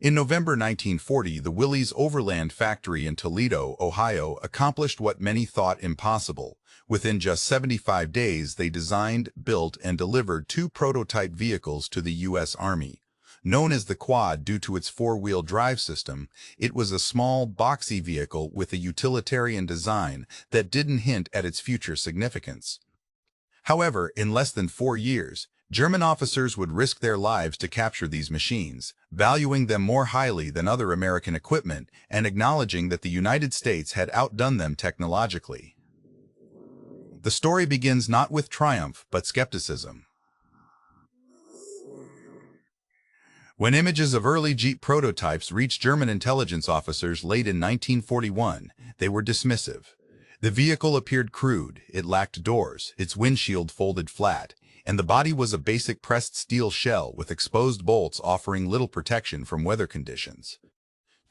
In November 1940, the Willys Overland factory in Toledo, Ohio, accomplished what many thought impossible. Within just 75 days, they designed, built, and delivered two prototype vehicles to the U.S. Army. Known as the Quad due to its four-wheel drive system, it was a small, boxy vehicle with a utilitarian design that didn't hint at its future significance. However, in less than 4 years, German officers would risk their lives to capture these machines, valuing them more highly than other American equipment and acknowledging that the United States had outdone them technologically. The story begins not with triumph, but skepticism. When images of early Jeep prototypes reached German intelligence officers late in 1941, they were dismissive. The vehicle appeared crude, it lacked doors, its windshield folded flat, and the body was a basic pressed steel shell with exposed bolts offering little protection from weather conditions.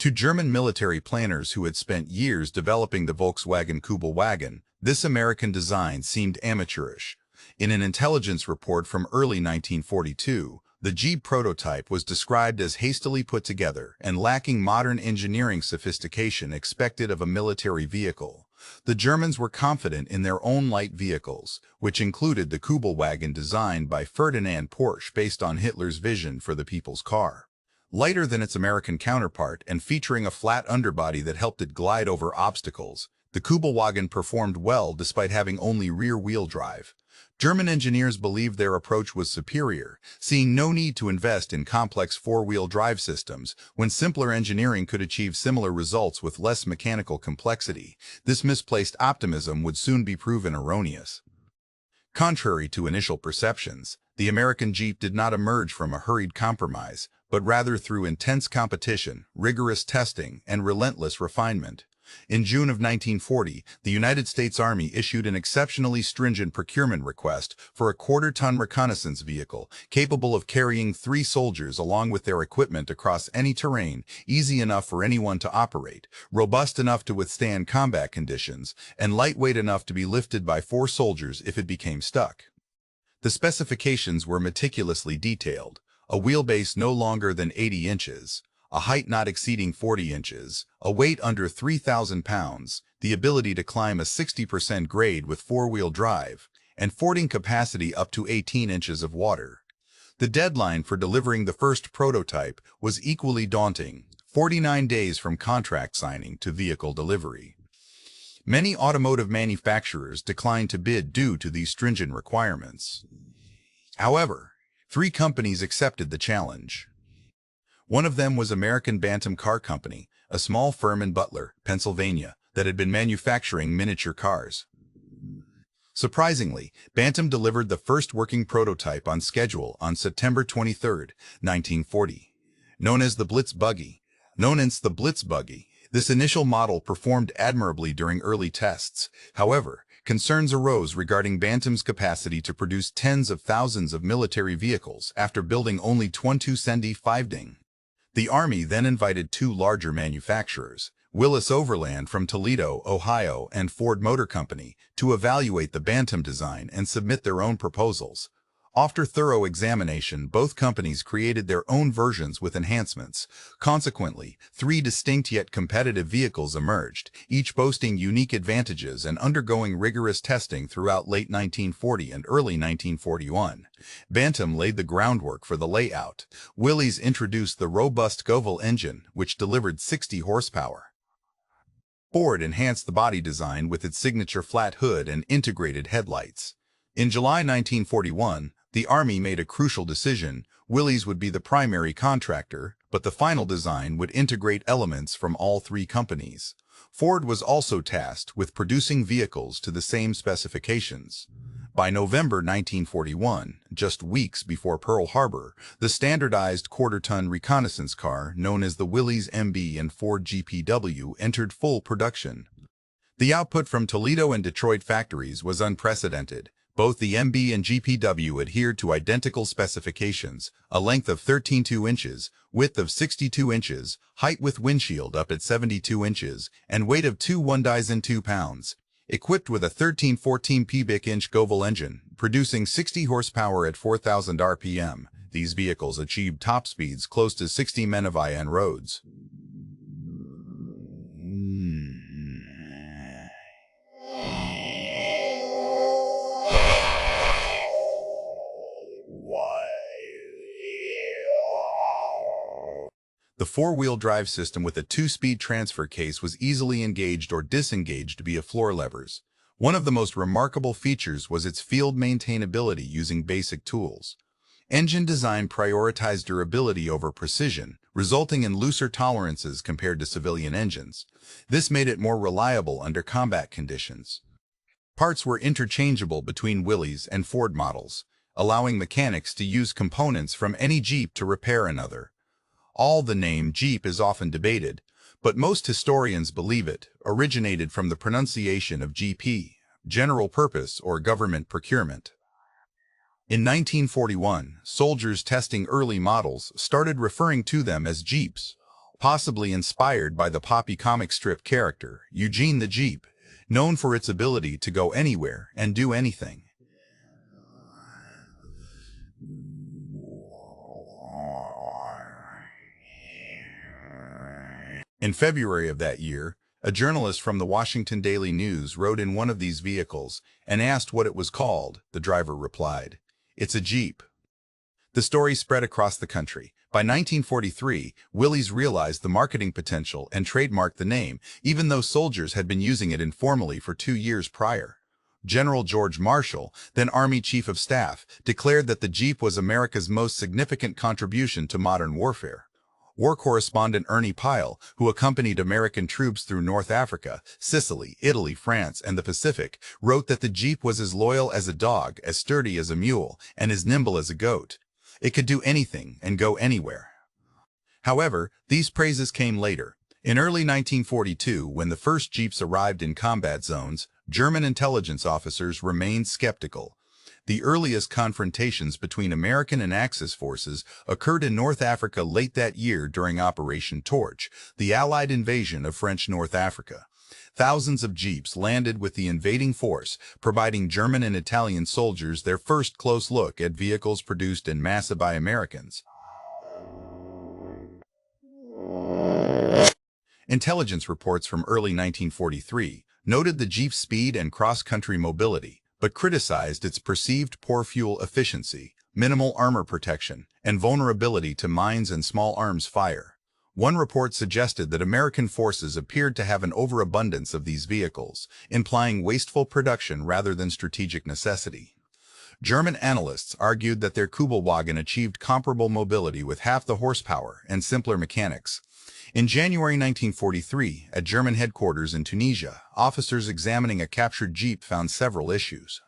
To German military planners who had spent years developing the Volkswagen Kübelwagen, this American design seemed amateurish. In an intelligence report from early 1942, the Jeep prototype was described as hastily put together and lacking modern engineering sophistication expected of a military vehicle. The Germans were confident in their own light vehicles, which included the Kübelwagen designed by Ferdinand Porsche based on Hitler's vision for the people's car. Lighter than its American counterpart and featuring a flat underbody that helped it glide over obstacles, the Kübelwagen performed well despite having only rear-wheel drive. German engineers believed their approach was superior, seeing no need to invest in complex four-wheel drive systems when simpler engineering could achieve similar results with less mechanical complexity. This misplaced optimism would soon be proven erroneous. Contrary to initial perceptions, the American Jeep did not emerge from a hurried compromise, but rather through intense competition, rigorous testing, and relentless refinement. In June of 1940, the United States Army issued an exceptionally stringent procurement request for a quarter-ton reconnaissance vehicle capable of carrying 3 soldiers along with their equipment across any terrain, easy enough for anyone to operate, robust enough to withstand combat conditions, and lightweight enough to be lifted by 4 soldiers if it became stuck. The specifications were meticulously detailed: a wheelbase no longer than 80 inches, a height not exceeding 40 inches, a weight under 3,000 pounds, the ability to climb a 60% grade with four-wheel drive, and fording capacity up to 18 inches of water. The deadline for delivering the first prototype was equally daunting: 49 days from contract signing to vehicle delivery. Many automotive manufacturers declined to bid due to these stringent requirements. However, 3 companies accepted the challenge. One of them was American Bantam Car Company, a small firm in Butler, Pennsylvania, that had been manufacturing miniature cars. Surprisingly, Bantam delivered the first working prototype on schedule on September 23, 1940. Known as the Blitz Buggy, this initial model performed admirably during early tests. However, concerns arose regarding Bantam's capacity to produce tens of thousands of military vehicles after building only 25. The Army then invited 2 larger manufacturers, Willys Overland from Toledo, Ohio, and Ford Motor Company, to evaluate the Bantam design and submit their own proposals. After thorough examination, both companies created their own versions with enhancements. Consequently, 3 distinct yet competitive vehicles emerged, each boasting unique advantages and undergoing rigorous testing throughout late 1940 and early 1941. Bantam laid the groundwork for the layout. Willys introduced the robust Govel engine, which delivered 60 horsepower. Ford enhanced the body design with its signature flat hood and integrated headlights. In July 1941, the Army made a crucial decision. Willys would be the primary contractor, but the final design would integrate elements from all 3 companies. Ford was also tasked with producing vehicles to the same specifications. By November 1941, just weeks before Pearl Harbor, the standardized quarter-ton reconnaissance car known as the Willys MB and Ford GPW entered full production. The output from Toledo and Detroit factories was unprecedented. Both the MB and GPW adhered to identical specifications: a length of 13.2 inches, width of 62 inches, height with windshield up at 72 inches, and weight of 2,102 pounds. Equipped with a 1314 cubic inch Govel engine, producing 60 horsepower at 4,000 RPM. These vehicles achieved top speeds close to 60 mph on roads. The four-wheel drive system with a two-speed transfer case was easily engaged or disengaged via floor levers. One of the most remarkable features was its field maintainability using basic tools. Engine design prioritized durability over precision, resulting in looser tolerances compared to civilian engines. This made it more reliable under combat conditions. Parts were interchangeable between Willys and Ford models, allowing mechanics to use components from any Jeep to repair another. The name Jeep is often debated, but most historians believe it originated from the pronunciation of GP, general purpose or government procurement. In 1941, soldiers testing early models started referring to them as Jeeps, possibly inspired by the poppy comic strip character, Eugene the Jeep, known for its ability to go anywhere and do anything. In February of that year, a journalist from the Washington Daily News rode in one of these vehicles and asked what it was called. The driver replied, "It's a Jeep." The story spread across the country. By 1943, Willys realized the marketing potential and trademarked the name, even though soldiers had been using it informally for 2 years prior. General George Marshall, then Army Chief of Staff, declared that the Jeep was America's most significant contribution to modern warfare. War correspondent Ernie Pyle, who accompanied American troops through North Africa, Sicily, Italy, France, and the Pacific, wrote that the Jeep was as loyal as a dog, as sturdy as a mule, and as nimble as a goat. It could do anything and go anywhere. However, these praises came later. In early 1942, when the first Jeeps arrived in combat zones, German intelligence officers remained skeptical. The earliest confrontations between American and Axis forces occurred in North Africa late that year during Operation Torch, the Allied invasion of French North Africa. Thousands of Jeeps landed with the invading force, providing German and Italian soldiers their first close look at vehicles produced en masse by Americans. Intelligence reports from early 1943 noted the Jeep's speed and cross-country mobility, but criticized its perceived poor fuel efficiency, minimal armor protection, and vulnerability to mines and small arms fire. One report suggested that American forces appeared to have an overabundance of these vehicles, implying wasteful production rather than strategic necessity. German analysts argued that their Kübelwagen achieved comparable mobility with half the horsepower and simpler mechanics. In January 1943, at German headquarters in Tunisia, officers examining a captured Jeep found several issues.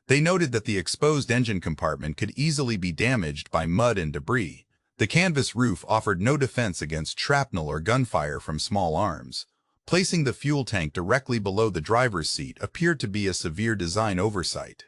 They noted that the exposed engine compartment could easily be damaged by mud and debris. The canvas roof offered no defense against shrapnel or gunfire from small arms. Placing the fuel tank directly below the driver's seat appeared to be a severe design oversight.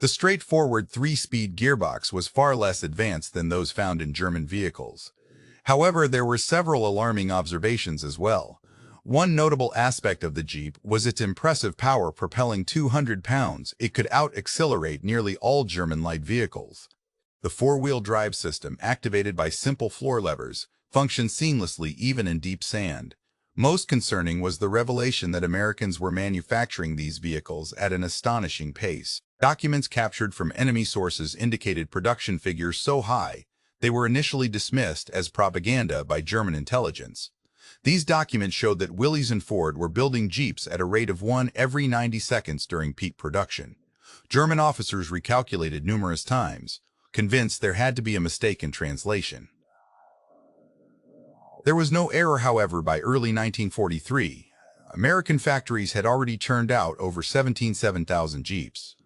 The straightforward 3-speed gearbox was far less advanced than those found in German vehicles. However, there were several alarming observations as well. One notable aspect of the Jeep was its impressive power. Propelling 200 pounds, it could out-accelerate nearly all German light vehicles. The four-wheel drive system, activated by simple floor levers, functioned seamlessly even in deep sand. Most concerning was the revelation that Americans were manufacturing these vehicles at an astonishing pace. Documents captured from enemy sources indicated production figures so high, they were initially dismissed as propaganda by German intelligence. These documents showed that Willys and Ford were building Jeeps at a rate of 1 every 90 seconds during peak production. German officers recalculated numerous times, convinced there had to be a mistake in translation. There was no error, however. By early 1943, American factories had already churned out over 7,000 Jeeps.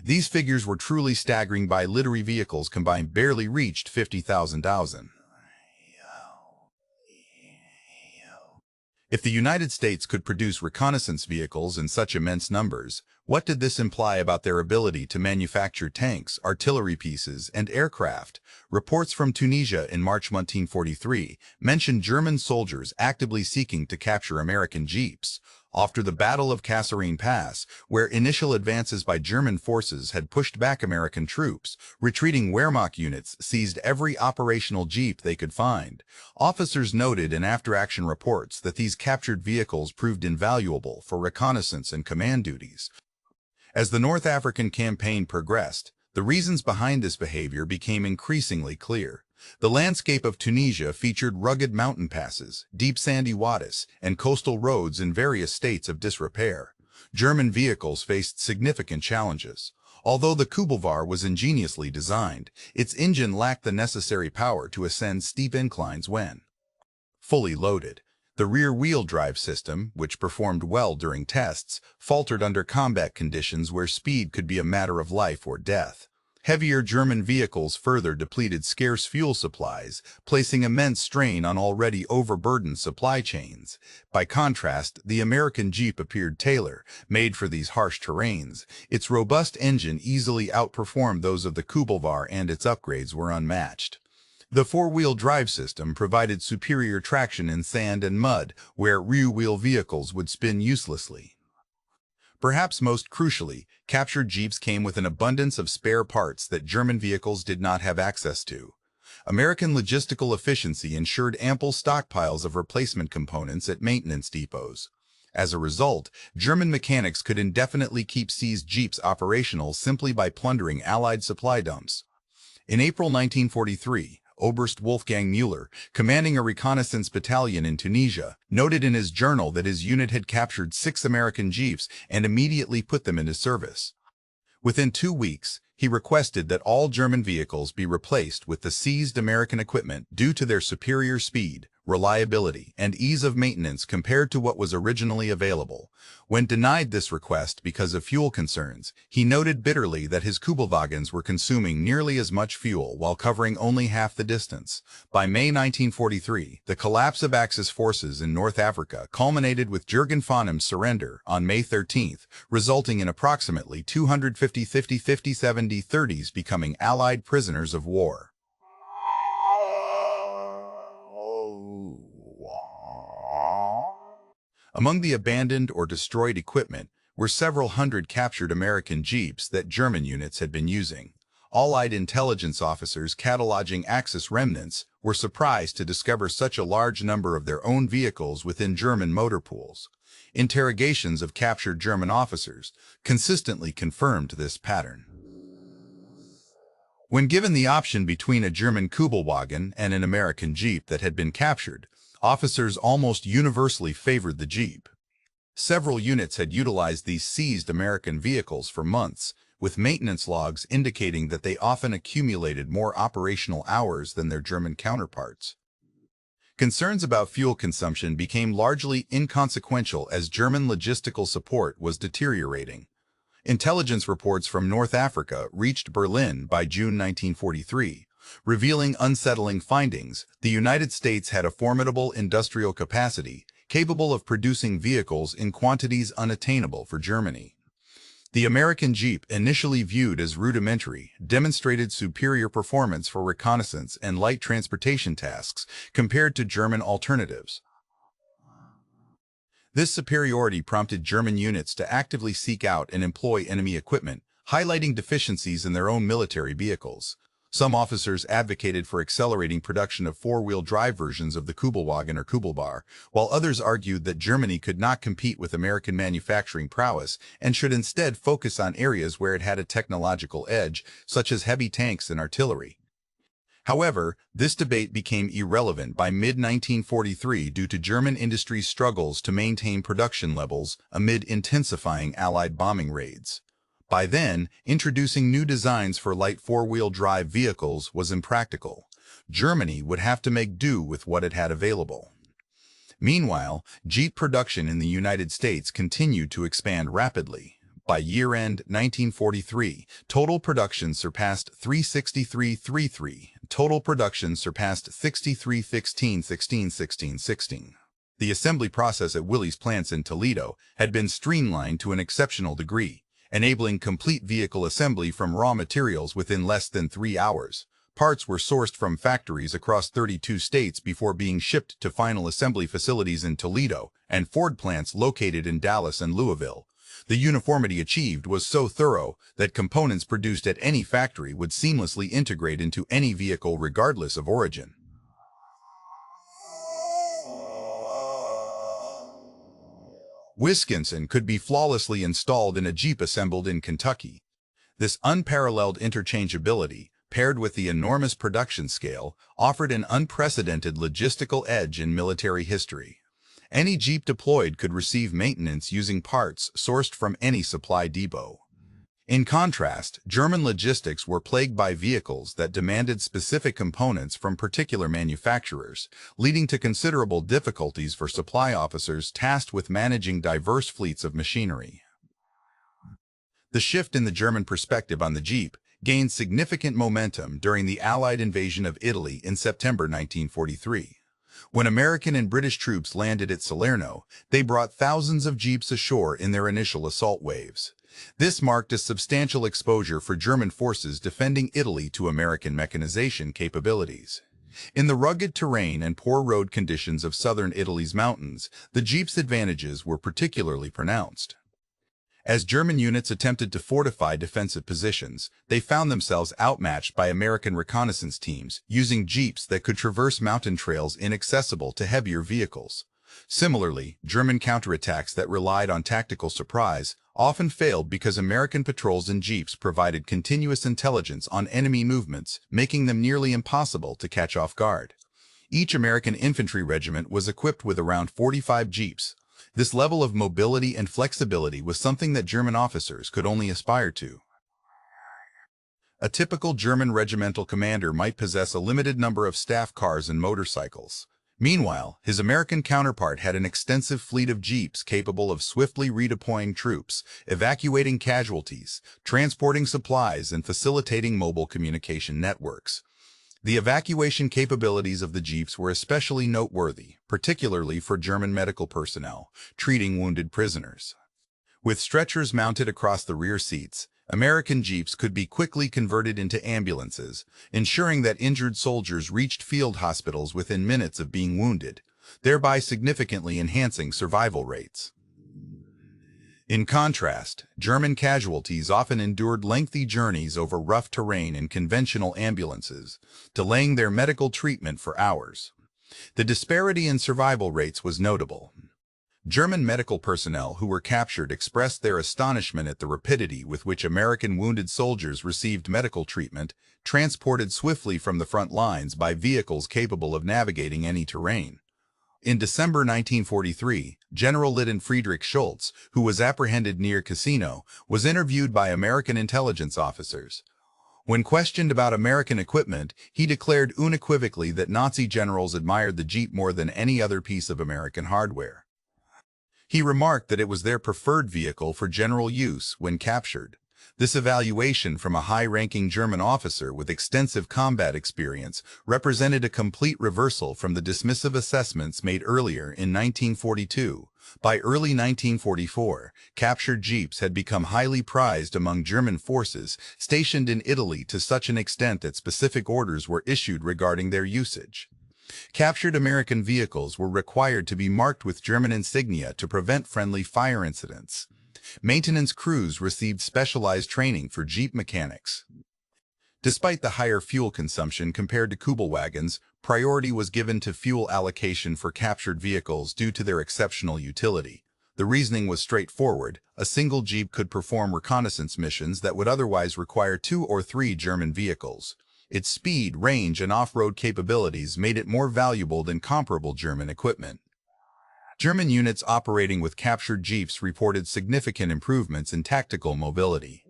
These figures were truly staggering. By literary vehicles combined barely reached 50,000. If the United States could produce reconnaissance vehicles in such immense numbers, What did this imply about their ability to manufacture tanks, artillery pieces, and aircraft? Reports from Tunisia in March 1943 mentioned German soldiers actively seeking to capture American jeeps. After the Battle of Kasserine Pass, where initial advances by German forces had pushed back American troops, retreating Wehrmacht units seized every operational jeep they could find. Officers noted in after-action reports that these captured vehicles proved invaluable for reconnaissance and command duties. As the North African campaign progressed, the reasons behind this behavior became increasingly clear. The landscape of Tunisia featured rugged mountain passes, deep sandy wadis, and coastal roads in various states of disrepair. German vehicles faced significant challenges. Although the Kubelware was ingeniously designed, its engine lacked the necessary power to ascend steep inclines when fully loaded. The rear-wheel drive system, which performed well during tests, faltered under combat conditions where speed could be a matter of life or death. Heavier German vehicles further depleted scarce fuel supplies, placing immense strain on already overburdened supply chains. By contrast, the American Jeep appeared tailor-made for these harsh terrains. Its robust engine easily outperformed those of the Kubelware, and its upgrades were unmatched. The four-wheel drive system provided superior traction in sand and mud, where rear-wheel vehicles would spin uselessly. Perhaps most crucially, captured Jeeps came with an abundance of spare parts that German vehicles did not have access to. American logistical efficiency ensured ample stockpiles of replacement components at maintenance depots. As a result, German mechanics could indefinitely keep seized Jeeps operational simply by plundering Allied supply dumps. In April 1943, Oberst Wolfgang Müller, commanding a reconnaissance battalion in Tunisia, noted in his journal that his unit had captured 6 American Jeeps and immediately put them into service. Within 2 weeks, he requested that all German vehicles be replaced with the seized American equipment due to their superior speed, reliability, and ease of maintenance compared to what was originally available. When denied this request because of fuel concerns, he noted bitterly that his Kubelwagens were consuming nearly as much fuel while covering only half the distance. By May 1943, the collapse of Axis forces in North Africa culminated with Jürgen von Em's surrender on May 13, resulting in approximately 250 50-70-30s becoming Allied prisoners of war. Among the abandoned or destroyed equipment were several hundred captured American Jeeps that German units had been using. Allied intelligence officers cataloging Axis remnants were surprised to discover such a large number of their own vehicles within German motor pools. Interrogations of captured German officers consistently confirmed this pattern. When given the option between a German Kubelwagen and an American Jeep that had been captured, officers almost universally favored the Jeep. Several units had utilized these seized American vehicles for months, with maintenance logs indicating that they often accumulated more operational hours than their German counterparts. Concerns about fuel consumption became largely inconsequential as German logistical support was deteriorating. Intelligence reports from North Africa reached Berlin by June 1943, revealing unsettling findings. The United States had a formidable industrial capacity, capable of producing vehicles in quantities unattainable for Germany. The American Jeep, initially viewed as rudimentary, demonstrated superior performance for reconnaissance and light transportation tasks compared to German alternatives. This superiority prompted German units to actively seek out and employ enemy equipment, highlighting deficiencies in their own military vehicles. Some officers advocated for accelerating production of four-wheel drive versions of the Kubelwagen or Kubelware, while others argued that Germany could not compete with American manufacturing prowess and should instead focus on areas where it had a technological edge, such as heavy tanks and artillery. However, this debate became irrelevant by mid-1943 due to German industry's struggles to maintain production levels amid intensifying Allied bombing raids. By then, introducing new designs for light four-wheel drive vehicles was impractical. Germany would have to make do with what it had available. Meanwhile, Jeep production in the United States continued to expand rapidly. By year-end 1943, total production surpassed 363.33. Total production surpassed 63.16. The assembly process at Willys plants in Toledo had been streamlined to an exceptional degree, enabling complete vehicle assembly from raw materials within less than 3 hours. Parts were sourced from factories across 32 states before being shipped to final assembly facilities in Toledo and Ford plants located in Dallas and Louisville. The uniformity achieved was so thorough that components produced at any factory would seamlessly integrate into any vehicle regardless of origin. Wisconsin could be flawlessly installed in a Jeep assembled in Kentucky. This unparalleled interchangeability, paired with the enormous production scale, offered an unprecedented logistical edge in military history. Any Jeep deployed could receive maintenance using parts sourced from any supply depot. In contrast, German logistics were plagued by vehicles that demanded specific components from particular manufacturers, leading to considerable difficulties for supply officers tasked with managing diverse fleets of machinery. The shift in the German perspective on the Jeep gained significant momentum during the Allied invasion of Italy in September 1943. When American and British troops landed at Salerno, they brought thousands of Jeeps ashore in their initial assault waves. This marked a substantial exposure for German forces defending Italy to American mechanization capabilities. In the rugged terrain and poor road conditions of southern Italy's mountains, the Jeep's advantages were particularly pronounced. As German units attempted to fortify defensive positions, they found themselves outmatched by American reconnaissance teams using Jeeps that could traverse mountain trails inaccessible to heavier vehicles. Similarly, German counterattacks that relied on tactical surprise often failed because American patrols in Jeeps provided continuous intelligence on enemy movements, making them nearly impossible to catch off guard. Each American infantry regiment was equipped with around 45 Jeeps. This level of mobility and flexibility was something that German officers could only aspire to. A typical German regimental commander might possess a limited number of staff cars and motorcycles. Meanwhile, his American counterpart had an extensive fleet of Jeeps capable of swiftly redeploying troops, evacuating casualties, transporting supplies, and facilitating mobile communication networks. The evacuation capabilities of the Jeeps were especially noteworthy, particularly for German medical personnel, treating wounded prisoners. With stretchers mounted across the rear seats, American Jeeps could be quickly converted into ambulances, ensuring that injured soldiers reached field hospitals within minutes of being wounded, thereby significantly enhancing survival rates. In contrast, German casualties often endured lengthy journeys over rough terrain in conventional ambulances, delaying their medical treatment for hours. The disparity in survival rates was notable. German medical personnel who were captured expressed their astonishment at the rapidity with which American wounded soldiers received medical treatment, transported swiftly from the front lines by vehicles capable of navigating any terrain. In December 1943, General Lieutenant Friedrich Schultz, who was apprehended near Cassino, was interviewed by American intelligence officers. When questioned about American equipment, he declared unequivocally that Nazi generals admired the Jeep more than any other piece of American hardware. He remarked that it was their preferred vehicle for general use when captured. This evaluation from a high-ranking German officer with extensive combat experience represented a complete reversal from the dismissive assessments made earlier in 1942. By early 1944, captured Jeeps had become highly prized among German forces stationed in Italy to such an extent that specific orders were issued regarding their usage. Captured American vehicles were required to be marked with German insignia to prevent friendly fire incidents. Maintenance crews received specialized training for Jeep mechanics. Despite the higher fuel consumption compared to Kübelwagens, priority was given to fuel allocation for captured vehicles due to their exceptional utility. The reasoning was straightforward. A single Jeep could perform reconnaissance missions that would otherwise require 2 or 3 German vehicles. Its speed, range, and off-road capabilities made it more valuable than comparable German equipment. German units operating with captured Jeeps reported significant improvements in tactical mobility.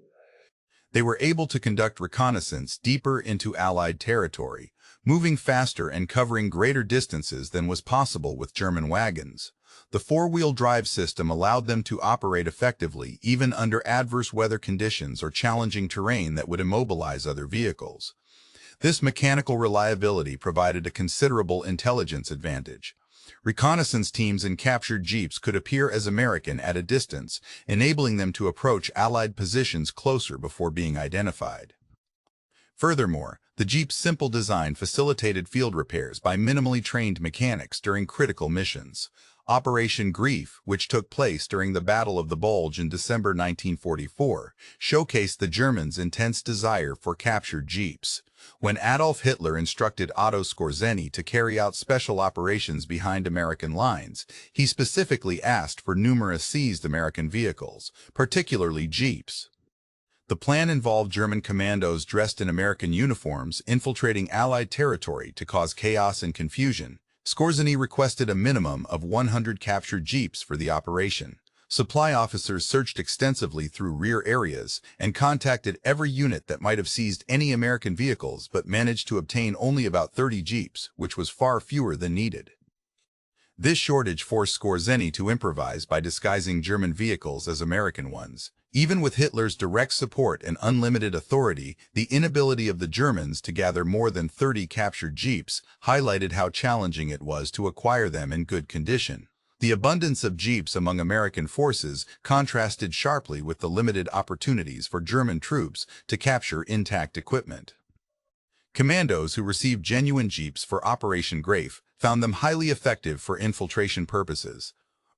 They were able to conduct reconnaissance deeper into Allied territory, moving faster and covering greater distances than was possible with German wagons. The four-wheel drive system allowed them to operate effectively even under adverse weather conditions or challenging terrain that would immobilize other vehicles. This mechanical reliability provided a considerable intelligence advantage. Reconnaissance teams in captured jeeps could appear as American at a distance, enabling them to approach Allied positions closer before being identified. Furthermore, the Jeep's simple design facilitated field repairs by minimally trained mechanics during critical missions. Operation Grief, which took place during the Battle of the Bulge in December 1944, showcased the Germans' intense desire for captured Jeeps. When Adolf Hitler instructed Otto Skorzeny to carry out special operations behind American lines, he specifically asked for numerous seized American vehicles, particularly Jeeps. The plan involved German commandos dressed in American uniforms infiltrating Allied territory to cause chaos and confusion. Skorzeny requested a minimum of 100 captured Jeeps for the operation. Supply officers searched extensively through rear areas and contacted every unit that might have seized any American vehicles but managed to obtain only about 30 Jeeps, which was far fewer than needed. This shortage forced Skorzeny to improvise by disguising German vehicles as American ones. Even with Hitler's direct support and unlimited authority, the inability of the Germans to gather more than 30 captured Jeeps highlighted how challenging it was to acquire them in good condition. The abundance of Jeeps among American forces contrasted sharply with the limited opportunities for German troops to capture intact equipment. Commandos who received genuine Jeeps for Operation Grafe found them highly effective for infiltration purposes.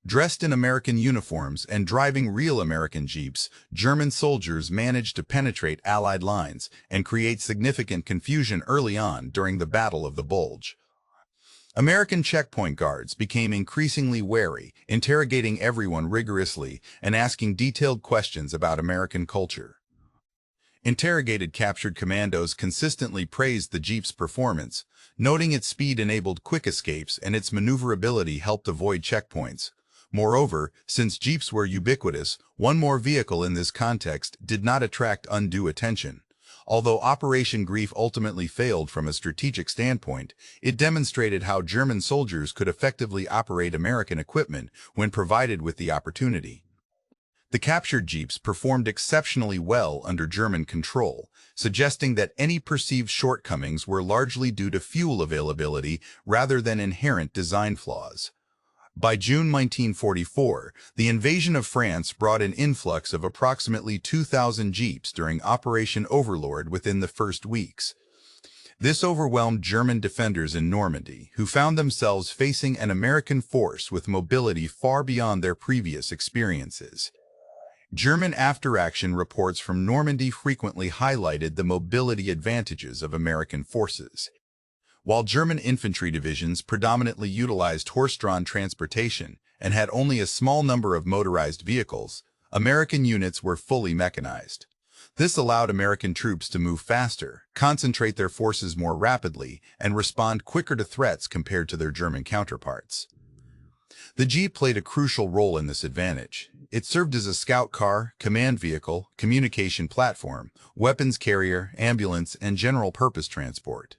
Dressed in American uniforms and driving real American Jeeps, German soldiers managed to penetrate Allied lines and create significant confusion early on during the Battle of the Bulge. American checkpoint guards became increasingly wary, interrogating everyone rigorously and asking detailed questions about American culture. Interrogated captured commandos consistently praised the Jeep's performance, noting its speed enabled quick escapes and its maneuverability helped avoid checkpoints. Moreover, since Jeeps were ubiquitous, one more vehicle in this context did not attract undue attention. Although Operation Grief ultimately failed from a strategic standpoint, it demonstrated how German soldiers could effectively operate American equipment when provided with the opportunity. The captured Jeeps performed exceptionally well under German control, suggesting that any perceived shortcomings were largely due to fuel availability rather than inherent design flaws. By June 1944, the invasion of France brought an influx of approximately 2,000 Jeeps during Operation Overlord within the first weeks. This overwhelmed German defenders in Normandy, who found themselves facing an American force with mobility far beyond their previous experiences. German after-action reports from Normandy frequently highlighted the mobility advantages of American forces. While German infantry divisions predominantly utilized horse-drawn transportation and had only a small number of motorized vehicles, American units were fully mechanized. This allowed American troops to move faster, concentrate their forces more rapidly, and respond quicker to threats compared to their German counterparts. The Jeep played a crucial role in this advantage. It served as a scout car, command vehicle, communication platform, weapons carrier, ambulance, and general-purpose transport.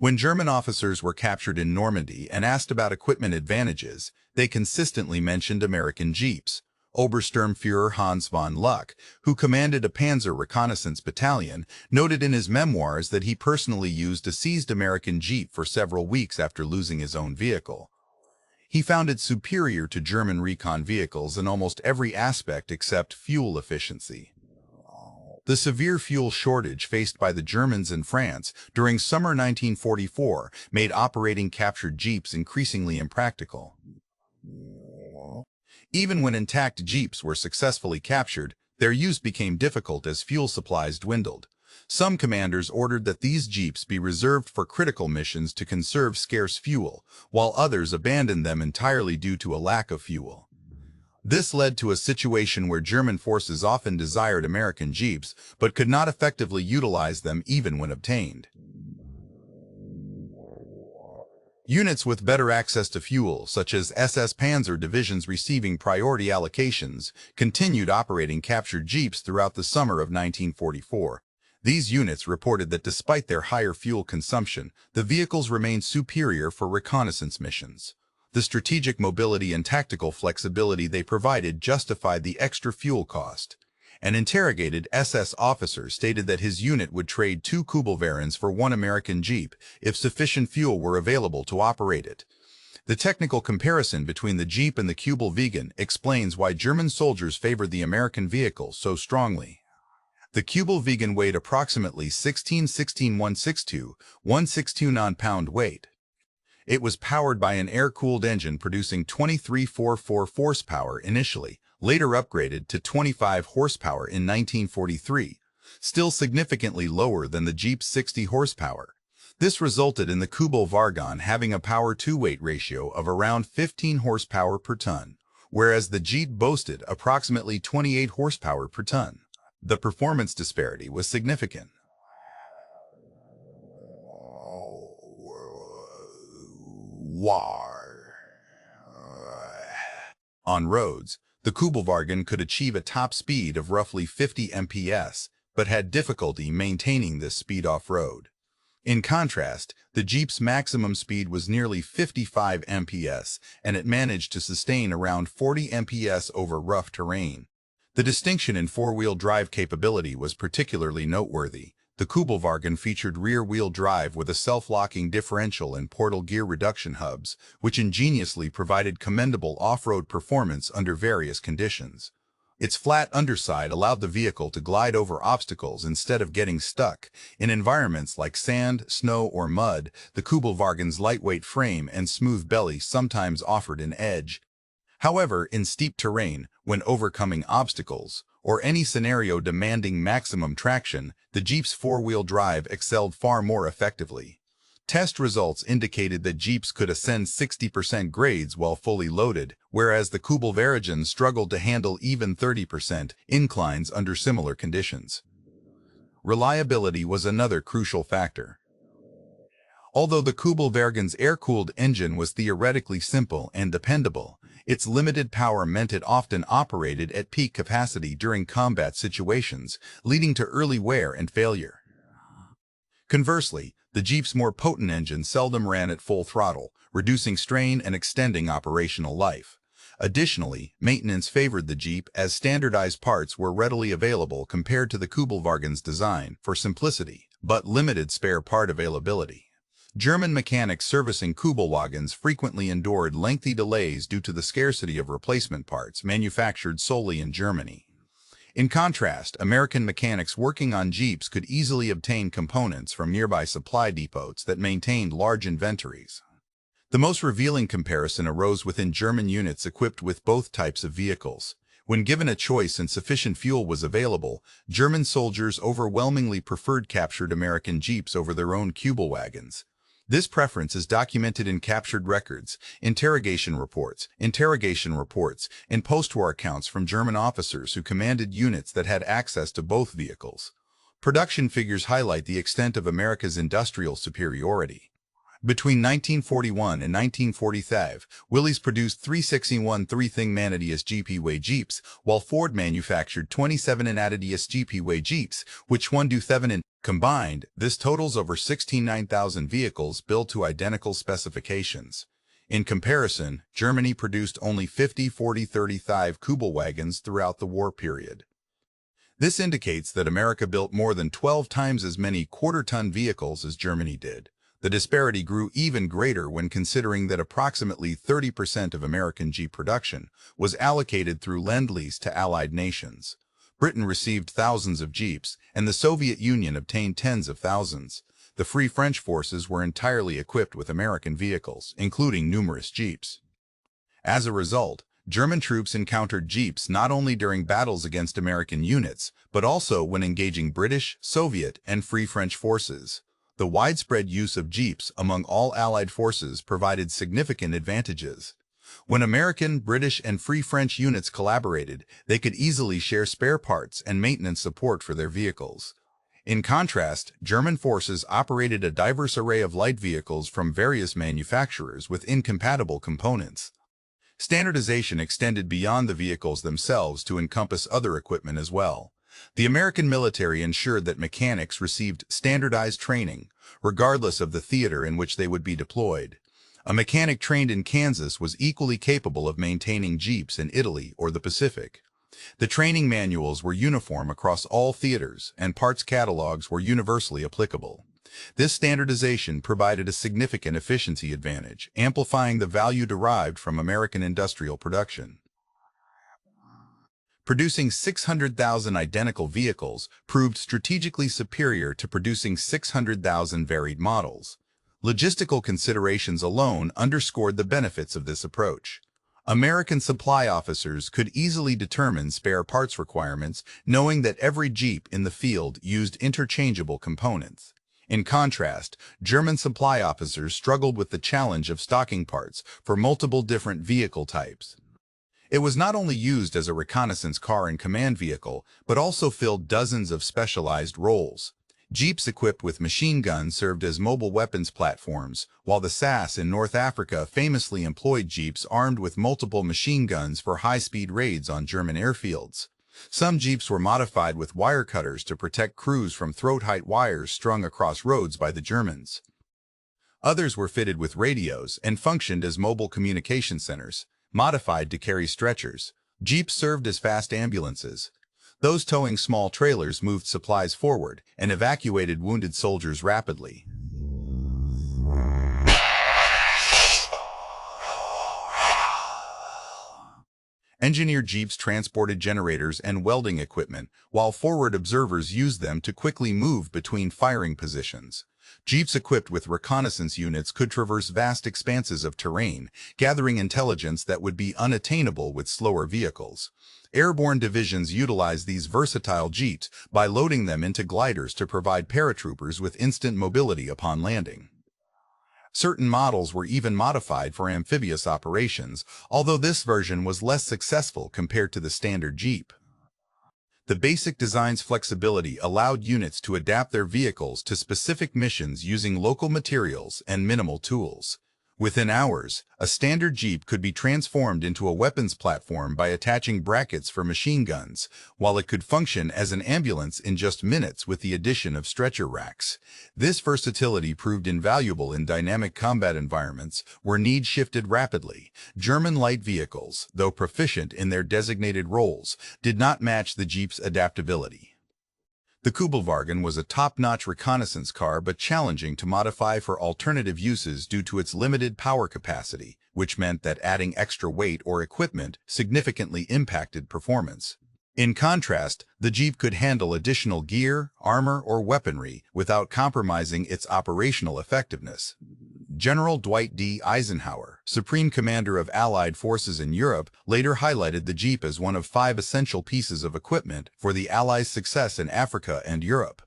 When German officers were captured in Normandy and asked about equipment advantages, they consistently mentioned American Jeeps. Obersturmführer Hans von Luck, who commanded a Panzer reconnaissance battalion, noted in his memoirs that he personally used a seized American Jeep for several weeks after losing his own vehicle. He found it superior to German recon vehicles in almost every aspect except fuel efficiency. The severe fuel shortage faced by the Germans in France during summer 1944 made operating captured Jeeps increasingly impractical. Even when intact Jeeps were successfully captured, their use became difficult as fuel supplies dwindled. Some commanders ordered that these Jeeps be reserved for critical missions to conserve scarce fuel, while others abandoned them entirely due to a lack of fuel. This led to a situation where German forces often desired American Jeeps, but could not effectively utilize them even when obtained. Units with better access to fuel, such as SS Panzer divisions receiving priority allocations, continued operating captured Jeeps throughout the summer of 1944. These units reported that despite their higher fuel consumption, the vehicles remained superior for reconnaissance missions. The strategic mobility and tactical flexibility they provided justified the extra fuel cost. An interrogated SS officer stated that his unit would trade 2 Kubelwagens for 1 American Jeep if sufficient fuel were available to operate it. The technical comparison between the Jeep and the Kubelwagen explains why German soldiers favored the American vehicle so strongly. The Kubelwagen weighed approximately 162 non-pound weight. It was powered by an air-cooled engine producing 23.44 horsepower initially, later upgraded to 25 horsepower in 1943, still significantly lower than the Jeep's 60 horsepower. This resulted in the Kubelwagen having a power-to-weight ratio of around 15 horsepower per ton, whereas the Jeep boasted approximately 28 horsepower per ton. The performance disparity was significant. On roads, the Kubelwagen could achieve a top speed of roughly 50 mph, but had difficulty maintaining this speed off-road. In contrast, the Jeep's maximum speed was nearly 55 mph, and it managed to sustain around 40 mph over rough terrain. The distinction in four-wheel drive capability was particularly noteworthy. The Kubelwagen featured rear-wheel drive with a self-locking differential and portal gear reduction hubs, which ingeniously provided commendable off-road performance under various conditions. Its flat underside allowed the vehicle to glide over obstacles instead of getting stuck. In environments like sand, snow, or mud, the Kubelwagen's lightweight frame and smooth belly sometimes offered an edge. However, in steep terrain, when overcoming obstacles, or any scenario demanding maximum traction, the Jeep's four-wheel drive excelled far more effectively. Test results indicated that Jeeps could ascend 60% grades while fully loaded, whereas the Kubelwagen struggled to handle even 30% inclines under similar conditions. Reliability was another crucial factor. Although the Kubelwagen's air-cooled engine was theoretically simple and dependable, its limited power meant it often operated at peak capacity during combat situations, leading to early wear and failure. Conversely, the Jeep's more potent engine seldom ran at full throttle, reducing strain and extending operational life. Additionally, maintenance favored the Jeep as standardized parts were readily available compared to the Kubelwagen's design for simplicity, but limited spare part availability. German mechanics servicing Kubelwagens frequently endured lengthy delays due to the scarcity of replacement parts manufactured solely in Germany. In contrast, American mechanics working on Jeeps could easily obtain components from nearby supply depots that maintained large inventories. The most revealing comparison arose within German units equipped with both types of vehicles. When given a choice and sufficient fuel was available, German soldiers overwhelmingly preferred captured American Jeeps over their own Kubelwagens. This preference is documented in captured records, interrogation reports, and post-war accounts from German officers who commanded units that had access to both vehicles. Production figures highlight the extent of America's industrial superiority. Between 1941 and 1945, Willys produced 361 3-thing-manadius GPW Jeeps, while Ford manufactured 27 inadidius GPW Jeeps, which 1-7 in. Combined, this totals over 69,000 vehicles built to identical specifications. In comparison, Germany produced only 50-40-35 Kubelwagens throughout the war period. This indicates that America built more than 12 times as many quarter-ton vehicles as Germany did. The disparity grew even greater when considering that approximately 30% of American Jeep production was allocated through Lend-Lease to Allied nations. Britain received thousands of Jeeps, and the Soviet Union obtained tens of thousands. The Free French forces were entirely equipped with American vehicles, including numerous Jeeps. As a result, German troops encountered Jeeps not only during battles against American units, but also when engaging British, Soviet, and Free French forces. The widespread use of Jeeps among all Allied forces provided significant advantages. When American, British, and Free French units collaborated, they could easily share spare parts and maintenance support for their vehicles. In contrast, German forces operated a diverse array of light vehicles from various manufacturers with incompatible components. Standardization extended beyond the vehicles themselves to encompass other equipment as well. The American military ensured that mechanics received standardized training, regardless of the theater in which they would be deployed. A mechanic trained in Kansas was equally capable of maintaining Jeeps in Italy or the Pacific. The training manuals were uniform across all theaters, and parts catalogs were universally applicable. This standardization provided a significant efficiency advantage, amplifying the value derived from American industrial production. Producing 600,000 identical vehicles proved strategically superior to producing 600,000 varied models. Logistical considerations alone underscored the benefits of this approach. American supply officers could easily determine spare parts requirements, knowing that every Jeep in the field used interchangeable components. In contrast, German supply officers struggled with the challenge of stocking parts for multiple different vehicle types. It was not only used as a reconnaissance car and command vehicle, but also filled dozens of specialized roles. Jeeps equipped with machine guns served as mobile weapons platforms, while the SAS in North Africa famously employed Jeeps armed with multiple machine guns for high-speed raids on German airfields. Some Jeeps were modified with wire cutters to protect crews from throat-height wires strung across roads by the Germans. Others were fitted with radios and functioned as mobile communication centers, modified to carry stretchers. Jeeps served as fast ambulances. Those towing small trailers moved supplies forward and evacuated wounded soldiers rapidly. Engineered Jeeps transported generators and welding equipment, while forward observers used them to quickly move between firing positions. Jeeps equipped with reconnaissance units could traverse vast expanses of terrain, gathering intelligence that would be unattainable with slower vehicles. Airborne divisions utilized these versatile Jeeps by loading them into gliders to provide paratroopers with instant mobility upon landing. Certain models were even modified for amphibious operations, although this version was less successful compared to the standard Jeep. The basic design's flexibility allowed units to adapt their vehicles to specific missions using local materials and minimal tools. Within hours, a standard Jeep could be transformed into a weapons platform by attaching brackets for machine guns, while it could function as an ambulance in just minutes with the addition of stretcher racks. This versatility proved invaluable in dynamic combat environments where needs shifted rapidly. German light vehicles, though proficient in their designated roles, did not match the Jeep's adaptability. The Kubelwagen was a top-notch reconnaissance car but challenging to modify for alternative uses due to its limited power capacity, which meant that adding extra weight or equipment significantly impacted performance. In contrast, the Jeep could handle additional gear, armor, or weaponry without compromising its operational effectiveness. General Dwight D. Eisenhower, Supreme Commander of Allied forces in Europe, later highlighted the Jeep as one of 5 essential pieces of equipment for the Allies' success in Africa and Europe.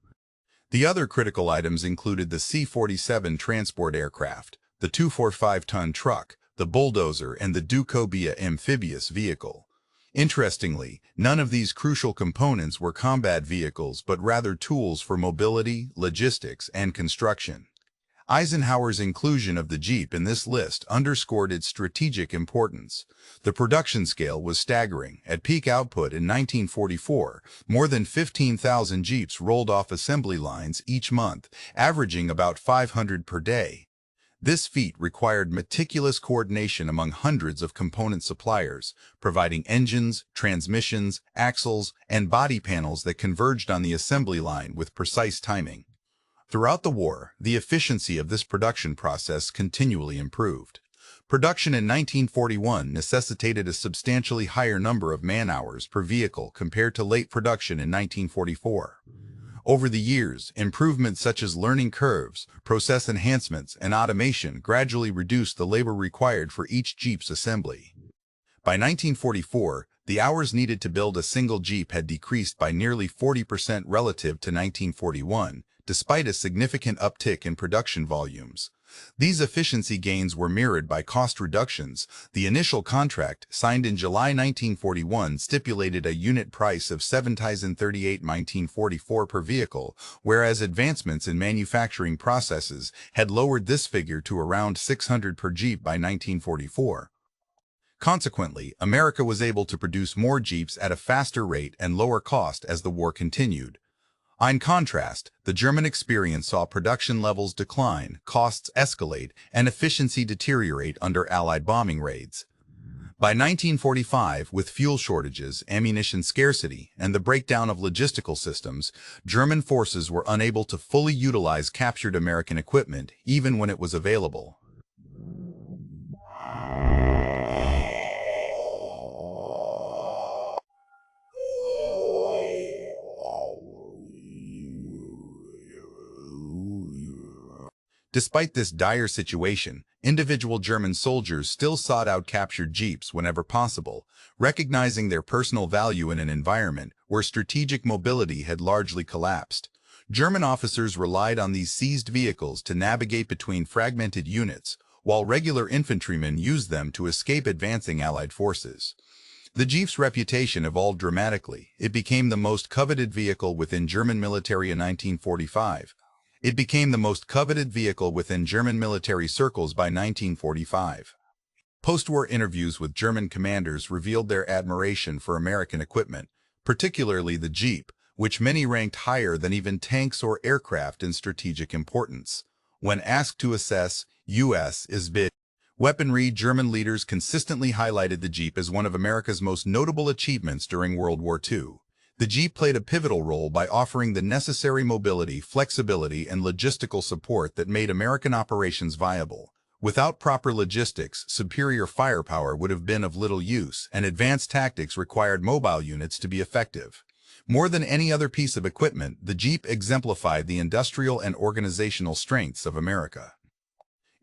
The other critical items included the C-47 transport aircraft, the 245-ton truck, the bulldozer, and the Ducobia amphibious vehicle. Interestingly, none of these crucial components were combat vehicles but rather tools for mobility, logistics, and construction. Eisenhower's inclusion of the Jeep in this list underscored its strategic importance. The production scale was staggering. At peak output in 1944, more than 15,000 Jeeps rolled off assembly lines each month, averaging about 500 per day. This feat required meticulous coordination among hundreds of component suppliers, providing engines, transmissions, axles, and body panels that converged on the assembly line with precise timing. Throughout the war, the efficiency of this production process continually improved. Production in 1941 necessitated a substantially higher number of man-hours per vehicle compared to late production in 1944. Over the years, improvements such as learning curves, process enhancements, and automation gradually reduced the labor required for each Jeep's assembly. By 1944, the hours needed to build a single Jeep had decreased by nearly 40% relative to 1941, despite a significant uptick in production volumes. These efficiency gains were mirrored by cost reductions. The initial contract, signed in July 1941, stipulated a unit price of 7,038 1944 per vehicle, whereas advancements in manufacturing processes had lowered this figure to around 600 per Jeep by 1944. Consequently, America was able to produce more Jeeps at a faster rate and lower cost as the war continued. In contrast, the German experience saw production levels decline, costs escalate, and efficiency deteriorate under Allied bombing raids. By 1945, with fuel shortages, ammunition scarcity, and the breakdown of logistical systems, German forces were unable to fully utilize captured American equipment, even when it was available. Despite this dire situation, individual German soldiers still sought out captured jeeps whenever possible, recognizing their personal value in an environment where strategic mobility had largely collapsed. German officers relied on these seized vehicles to navigate between fragmented units, while regular infantrymen used them to escape advancing Allied forces. The Jeep's reputation evolved dramatically. It became the most coveted vehicle within German military in 1945. It became the most coveted vehicle within German military circles by 1945. Post-war interviews with German commanders revealed their admiration for American equipment, particularly the Jeep, which many ranked higher than even tanks or aircraft in strategic importance. When asked to assess U.S. ISB weaponry, German leaders consistently highlighted the Jeep as one of America's most notable achievements during World War II. The Jeep played a pivotal role by offering the necessary mobility, flexibility, and logistical support that made American operations viable. Without proper logistics, superior firepower would have been of little use, and advanced tactics required mobile units to be effective. More than any other piece of equipment, the Jeep exemplified the industrial and organizational strengths of America.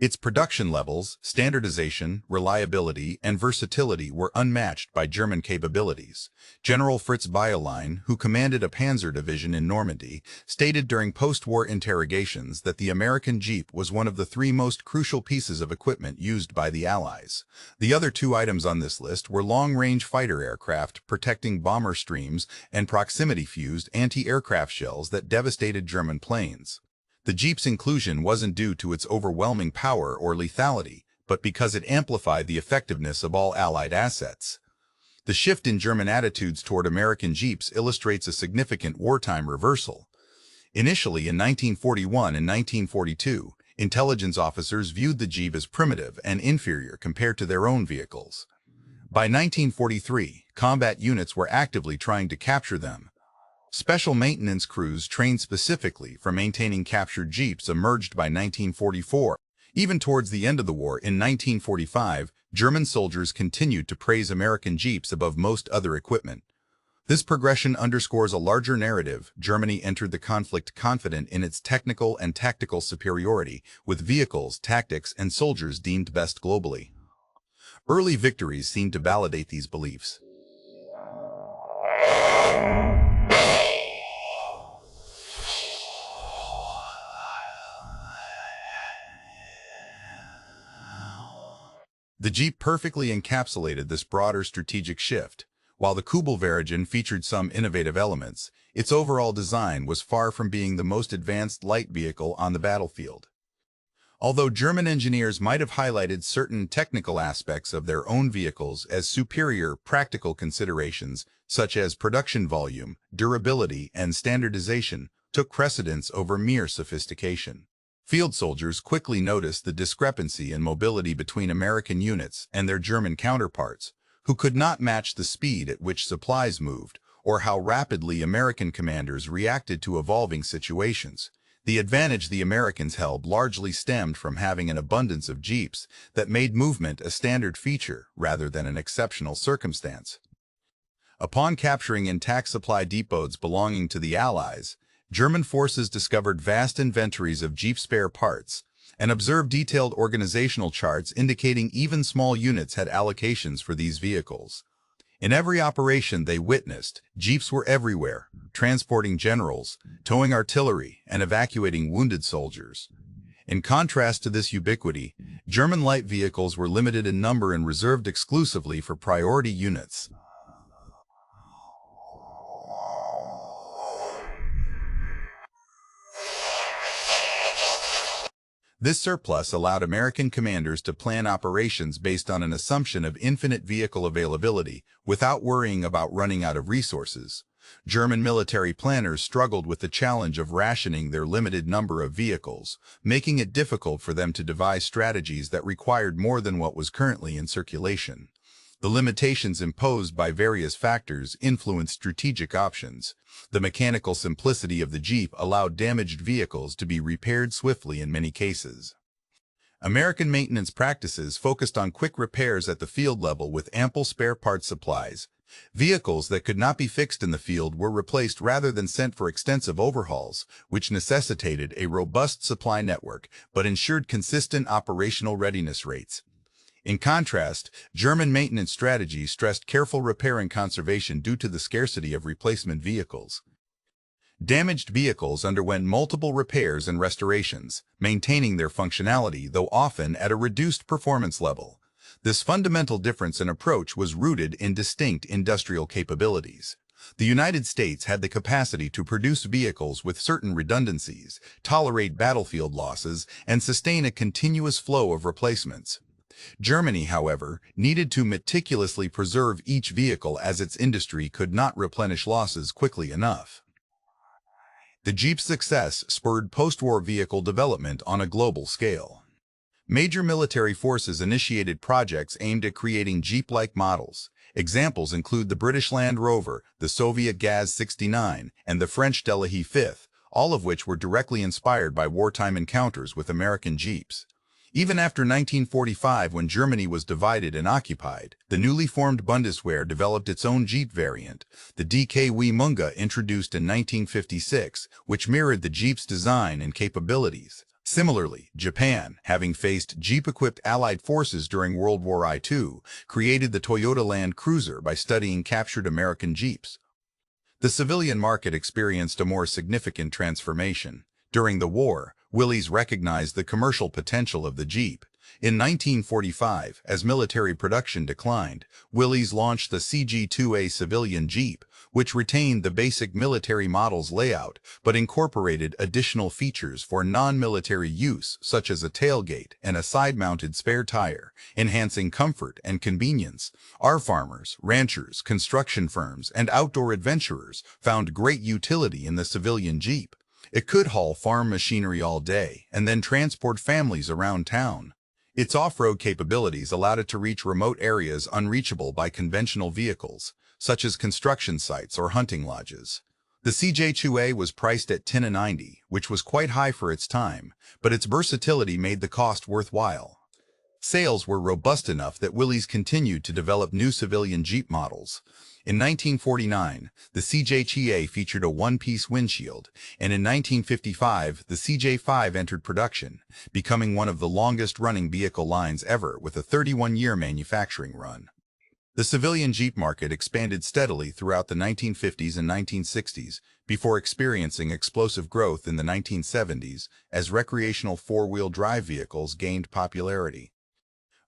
Its production levels, standardization, reliability, and versatility were unmatched by German capabilities. General Fritz Bayerlein, who commanded a panzer division in Normandy, stated during post-war interrogations that the American Jeep was one of the three most crucial pieces of equipment used by the Allies. The other two items on this list were long-range fighter aircraft protecting bomber streams and proximity-fused anti-aircraft shells that devastated German planes. The Jeep's inclusion wasn't due to its overwhelming power or lethality, but because it amplified the effectiveness of all Allied assets. The shift in German attitudes toward American Jeeps illustrates a significant wartime reversal. Initially, in 1941 and 1942, intelligence officers viewed the Jeep as primitive and inferior compared to their own vehicles. By 1943, combat units were actively trying to capture them. Special maintenance crews trained specifically for maintaining captured Jeeps emerged by 1944. Even towards the end of the war in 1945, German soldiers continued to praise American Jeeps above most other equipment. This progression underscores a larger narrative. Germany entered the conflict confident in its technical and tactical superiority, with vehicles, tactics, and soldiers deemed best globally. Early victories seemed to validate these beliefs. The Jeep perfectly encapsulated this broader strategic shift. While the Kubelwagen featured some innovative elements, its overall design was far from being the most advanced light vehicle on the battlefield. Although German engineers might have highlighted certain technical aspects of their own vehicles as superior, practical considerations, such as production volume, durability, and standardization, took precedence over mere sophistication. Field soldiers quickly noticed the discrepancy in mobility between American units and their German counterparts, who could not match the speed at which supplies moved or how rapidly American commanders reacted to evolving situations. The advantage the Americans held largely stemmed from having an abundance of Jeeps that made movement a standard feature rather than an exceptional circumstance. Upon capturing intact supply depots belonging to the Allies, German forces discovered vast inventories of Jeep spare parts and observed detailed organizational charts indicating even small units had allocations for these vehicles. In every operation they witnessed, Jeeps were everywhere, transporting generals, towing artillery, and evacuating wounded soldiers. In contrast to this ubiquity, German light vehicles were limited in number and reserved exclusively for priority units. This surplus allowed American commanders to plan operations based on an assumption of infinite vehicle availability without worrying about running out of resources. German military planners struggled with the challenge of rationing their limited number of vehicles, making it difficult for them to devise strategies that required more than what was currently in circulation. The limitations imposed by various factors influenced strategic options. The mechanical simplicity of the Jeep allowed damaged vehicles to be repaired swiftly in many cases. American maintenance practices focused on quick repairs at the field level with ample spare parts supplies. Vehicles that could not be fixed in the field were replaced rather than sent for extensive overhauls, which necessitated a robust supply network but ensured consistent operational readiness rates. In contrast, German maintenance strategies stressed careful repair and conservation due to the scarcity of replacement vehicles. Damaged vehicles underwent multiple repairs and restorations, maintaining their functionality though often at a reduced performance level. This fundamental difference in approach was rooted in distinct industrial capabilities. The United States had the capacity to produce vehicles with certain redundancies, tolerate battlefield losses, and sustain a continuous flow of replacements. Germany, however, needed to meticulously preserve each vehicle as its industry could not replenish losses quickly enough. The Jeep's success spurred post-war vehicle development on a global scale. Major military forces initiated projects aimed at creating Jeep-like models. Examples include the British Land Rover, the Soviet Gaz 69, and the French Delahaye 5th, all of which were directly inspired by wartime encounters with American Jeeps. Even after 1945, when Germany was divided and occupied, the newly formed Bundeswehr developed its own Jeep variant, the WWII introduced in 1956, which mirrored the Jeep's design and capabilities. Similarly, Japan, having faced Jeep-equipped Allied forces during World War II, created the Toyota Land Cruiser by studying captured American Jeeps. The civilian market experienced a more significant transformation. During the war, Willys recognized the commercial potential of the Jeep. In 1945, as military production declined, Willys launched the CG2A civilian Jeep, which retained the basic military model's layout, but incorporated additional features for non-military use, such as a tailgate and a side-mounted spare tire, enhancing comfort and convenience. Our farmers, ranchers, construction firms, and outdoor adventurers found great utility in the civilian Jeep. It could haul farm machinery all day and then transport families around town. Its off-road capabilities allowed it to reach remote areas unreachable by conventional vehicles, such as construction sites or hunting lodges. The CJ2A was priced at $10.90, which was quite high for its time, but its versatility made the cost worthwhile. Sales were robust enough that Willys continued to develop new civilian Jeep models. In 1949, the CJ2A featured a one-piece windshield, and in 1955, the CJ5 entered production, becoming one of the longest-running vehicle lines ever with a 31-year manufacturing run. The civilian Jeep market expanded steadily throughout the 1950s and 1960s, before experiencing explosive growth in the 1970s as recreational four-wheel drive vehicles gained popularity.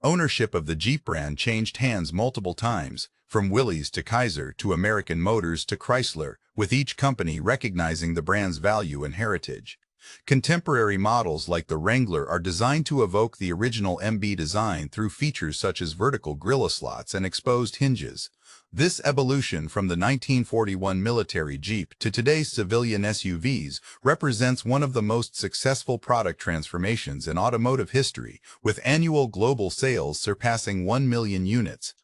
Ownership of the Jeep brand changed hands multiple times, from Willys to Kaiser to American Motors to Chrysler, with each company recognizing the brand's value and heritage. Contemporary models like the Wrangler are designed to evoke the original MB design through features such as vertical grille slots and exposed hinges. This evolution from the 1941 military Jeep to today's civilian SUVs represents one of the most successful product transformations in automotive history, with annual global sales surpassing 1 million units.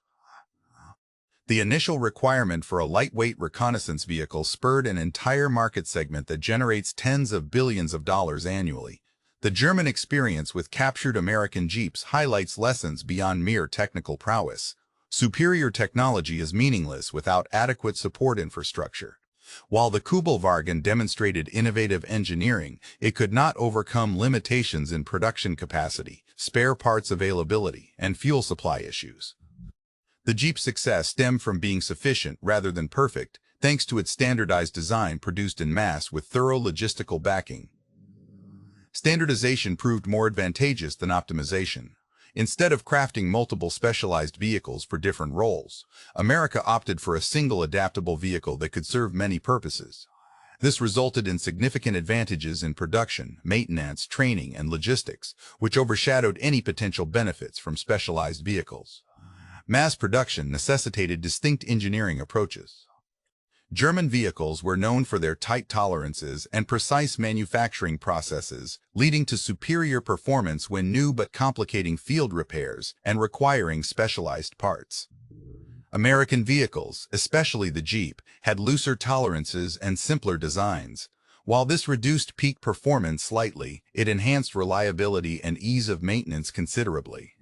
The initial requirement for a lightweight reconnaissance vehicle spurred an entire market segment that generates tens of billions of dollars annually. The German experience with captured American Jeeps highlights lessons beyond mere technical prowess. Superior technology is meaningless without adequate support infrastructure. While the Kübelwagen demonstrated innovative engineering, it could not overcome limitations in production capacity, spare parts availability, and fuel supply issues. The Jeep's success stemmed from being sufficient rather than perfect, thanks to its standardized design produced in mass with thorough logistical backing. Standardization proved more advantageous than optimization. Instead of crafting multiple specialized vehicles for different roles, America opted for a single adaptable vehicle that could serve many purposes. This resulted in significant advantages in production, maintenance, training, and logistics, which overshadowed any potential benefits from specialized vehicles. Mass production necessitated distinct engineering approaches. German vehicles were known for their tight tolerances and precise manufacturing processes, leading to superior performance when new but complicating field repairs and requiring specialized parts. American vehicles, especially the Jeep, had looser tolerances and simpler designs. While this reduced peak performance slightly, it enhanced reliability and ease of maintenance considerably.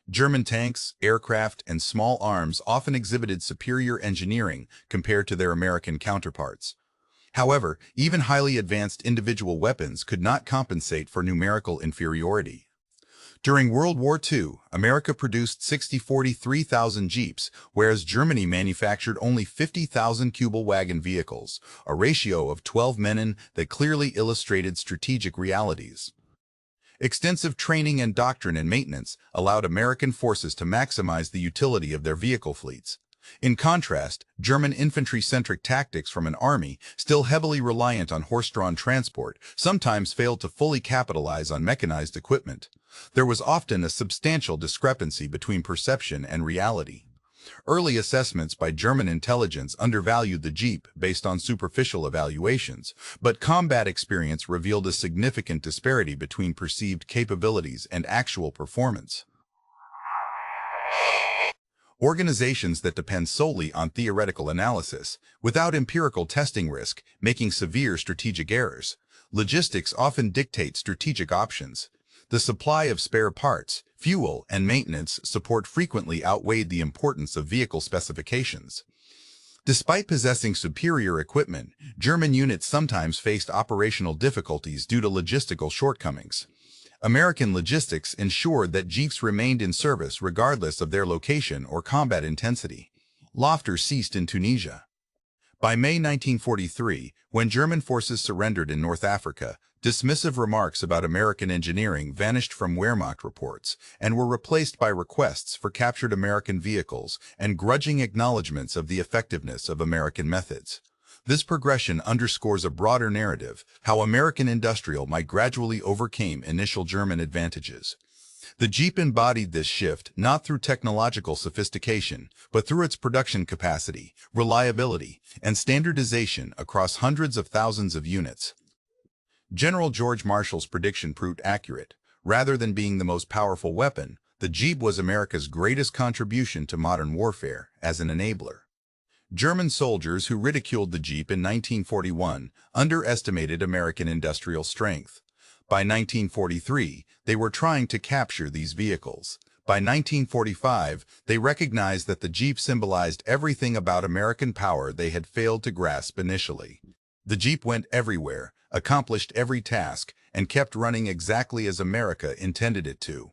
German tanks, aircraft, and small arms often exhibited superior engineering compared to their American counterparts. However, even highly advanced individual weapons could not compensate for numerical inferiority. During World War II, America produced 43,000 Jeeps, whereas Germany manufactured only 50,000 Kübelwagen vehicles, a ratio of 12:1 that clearly illustrated strategic realities. Extensive training and doctrine and maintenance allowed American forces to maximize the utility of their vehicle fleets. In contrast, German infantry-centric tactics from an army, still heavily reliant on horse-drawn transport, sometimes failed to fully capitalize on mechanized equipment. There was often a substantial discrepancy between perception and reality. Early assessments by German intelligence undervalued the Jeep based on superficial evaluations, but combat experience revealed a significant disparity between perceived capabilities and actual performance. Organizations that depend solely on theoretical analysis, without empirical testing risk, making severe strategic errors. Logistics often dictate strategic options. The supply of spare parts, fuel, and maintenance support frequently outweighed the importance of vehicle specifications. Despite possessing superior equipment, German units sometimes faced operational difficulties due to logistical shortcomings. American logistics ensured that Jeeps remained in service regardless of their location or combat intensity. Laughter ceased in Tunisia. By May 1943, when German forces surrendered in North Africa, dismissive remarks about American engineering vanished from Wehrmacht reports and were replaced by requests for captured American vehicles and grudging acknowledgments of the effectiveness of American methods. This progression underscores a broader narrative, how American industrial might gradually overcome initial German advantages. The Jeep embodied this shift not through technological sophistication, but through its production capacity, reliability, and standardization across hundreds of thousands of units. General George Marshall's prediction proved accurate. Rather than being the most powerful weapon, the Jeep was America's greatest contribution to modern warfare as an enabler. German soldiers who ridiculed the Jeep in 1941 underestimated American industrial strength. By 1943, they were trying to capture these vehicles. By 1945, they recognized that the Jeep symbolized everything about American power they had failed to grasp initially. The Jeep went everywhere, accomplished every task, and kept running exactly as America intended it to.